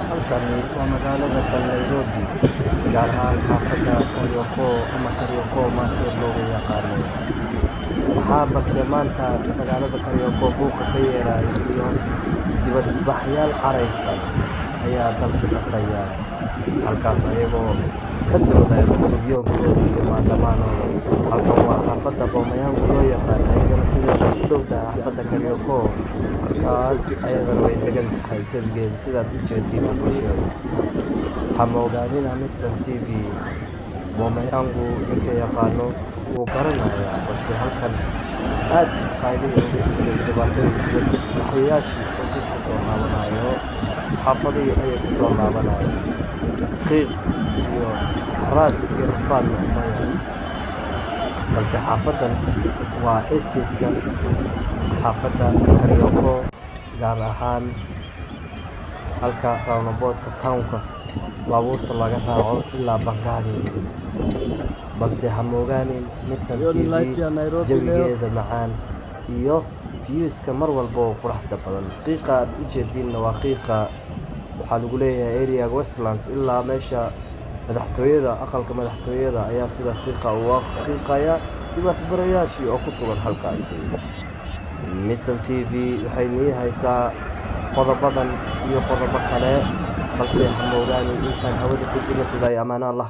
Halkani waa magaalada Nairobi, gaar ahaan xaafadda Kariokoo ama Kariokoo Market looga yaqaano. Balse maanta magaalada Kariokoo buuqa ka yeeray iyo dibadbaxyaal careysan ayaa dalka qasaya. Halkaas ayagoo ka doodaya guddoomiyahooda iyo maandamaanooda. Halkan waa xaafadda Boomayangu loo yaqaan, ayadana sideeda u dhow tahay xaafadda Kariokoo. Halkaas ayadana way degan tahay jawigeeda sidaad u jeediin bulshada. Ha moogaanin Mixon TV, Boomayangu ninka yaqaano wuu garanayaa, balse halkan aad qaylida uga jirto dhibaatadii dibadbaxayaashii oo dib ku soo laabanayo. Xaafadihii ayay ku soo laabanayaan. Qiiq iyo haraad iyo rafaadna uma yaal. Balse xaafaddan waa estate-ka xaafadda Kariokoo, gaar ahaan halka roundabout-ka town-ka baabuurta laga raaco ilaa Bangani. Balse ha moogaanin Mixon TV jawigeeda macaan iyo views-ka mar walba oo quruxda badan. Qiiqa aad u jeediinna waa qiiqa waxaa lagu leeyahay area Westlands ilaa meesha madaxtooyada, aqalka madaxtooyada ayaa sidaas qiiqa uga qiiqaya dibadbaxayaashii oo ku sugan halkaasi. Mixon TV waxay haysaa qodobadan iyo qodobo kale, balse ha moogaanin intaan hawada ku jirno sida ay ammaan Allah.